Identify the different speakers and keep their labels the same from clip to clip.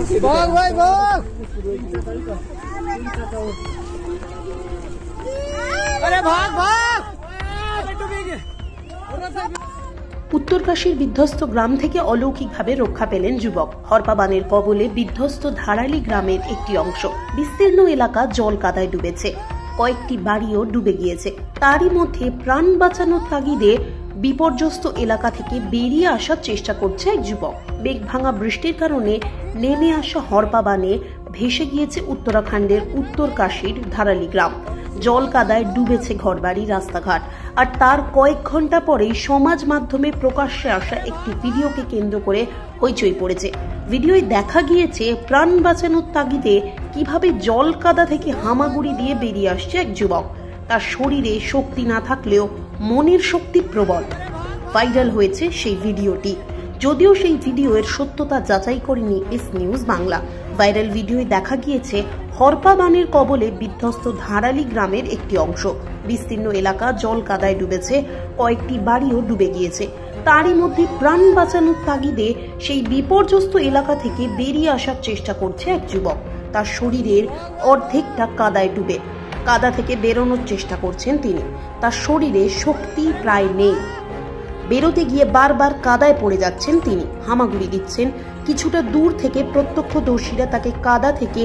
Speaker 1: भाग भाई भाग। अरे भाग भाग।
Speaker 2: উত্তরকাশীর বিধ্বস্ত গ্রাম থেকে অলৌকিকভাবে রক্ষা পেলেন যুবক। হরপাবানের কবলে বিধ্বস্ত ধারালি গ্রামের একটি অংশ। বিস্তীর্ণ এলাকা জল কাদায় ডুবেছে, কয়েকটি বাড়িও ডুবে গিয়েছে। তারই মধ্যে প্রাণ বাঁচানোর তাগিদে বিপর্যস্ত এলাকা থেকে বেরিয়ে আসার চেষ্টা করছে এক যুবক। মেঘভাঙা বৃষ্টির কারণে নেমে আসা হরপাবানে ভেসে গিয়েছে উত্তরাখণ্ডের উত্তরকাশীর ধারালি গ্রাম। জল কাদায় ডুবেছে ঘরবাড়ি, রাস্তাঘাট। আর তার কয়েক ঘন্টা পরেই সমাজ মাধ্যমে প্রকাশ্যে আসা একটি ভিডিওকে কেন্দ্র করে হইচই পড়েছে। ভিডিওয় দেখা গিয়েছে প্রাণ বাঁচানোর তাগিদে কিভাবে জল কাদা থেকে হামাগুড়ি দিয়ে বেরিয়ে আসছে এক যুবক। তার শরীরে শক্তি না থাকলেও মনের শক্তি প্রবল। ভাইরাল হয়েছে সেই ভিডিওটি। যদিও সেই ভিডিওর সত্যতা যাচাই করেনি এস নিউজ বাংলা। ভাইরাল ভিডিওয় দেখা গিয়েছে হরপাবানের কবলে বিধ্বস্ত ধারালি গ্রামের একটি অংশ। বিস্তীর্ণ এলাকা জল কাদায় ডুবেছে, কয়েকটি বাড়িও ডুবে গিয়েছে। তারই মধ্যে প্রাণ বাঁচানোর তাগিদে সেই বিপর্যস্ত এলাকা থেকে বেরিয়ে আসার চেষ্টা করছে এক যুবক। তার শরীরের অর্ধেকটা কাদায় ডুবে। কাদা থেকে বেরোনোর চেষ্টা করছেন তিনি। তার শরীরে শক্তি প্রায় নেই। বেরোতে গিয়ে বারবার কাদায় পড়ে যাচ্ছেন তিনি, হামাগুড়ি দিচ্ছেন। কিছুটা দূর থেকে প্রত্যক্ষদর্শীরা তাকে কাদা থেকে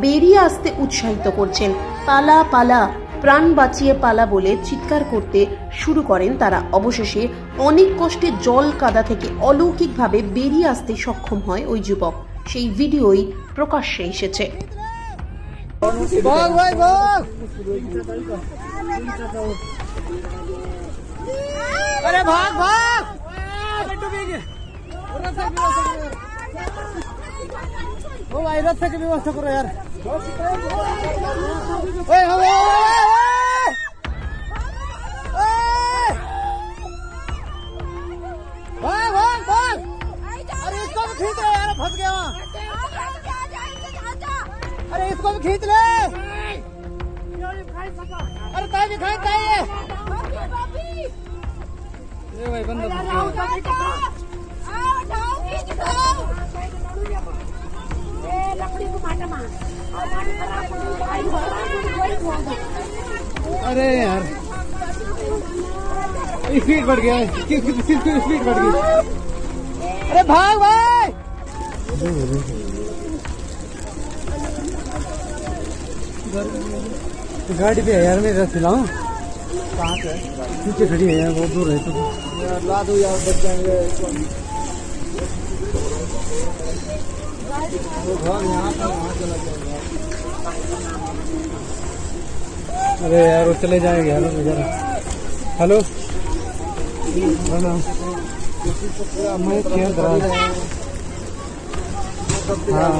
Speaker 2: বেরিয়ে আসতে উৎসাহিত করছেন। পালা পালা, প্রাণ বাঁচিয়ে পালা বলে চিৎকার করতে শুরু করেন তারা। অবশেষে অনেক কষ্টে জল কাদা থেকে অলৌকিকভাবে বেরিয়ে আসতে সক্ষম হয় ওই যুবক। সেই ভিডিওই প্রকাশ্যে এসেছে।
Speaker 1: भाग भाई भाग। अरे भाग भाग। ओ भाई रास्ते की व्यवस्था करो यार। भाग भाग भाग। अरे इसको भी खींच रहे यार, फंस गया। अरे इसको भी खींच ले। अरे ताई भी खाए ताई। ये भाई बंदा अरे यार स्पीड बढ़ गया, स्पीड बढ़ गई। अरे भाग भाई। गाड़ी पे है यार, मैं रख लाऊं। कहाँ पे? पीछे खड़ी है यार, बहुत दूर है। तो ला दो यार, बच जाएंगे। वो घर यहाँ था, वहाँ चला जाएगा। अरे यार वो चले जाएंगे यार। हेलो, मैं क्या हाँ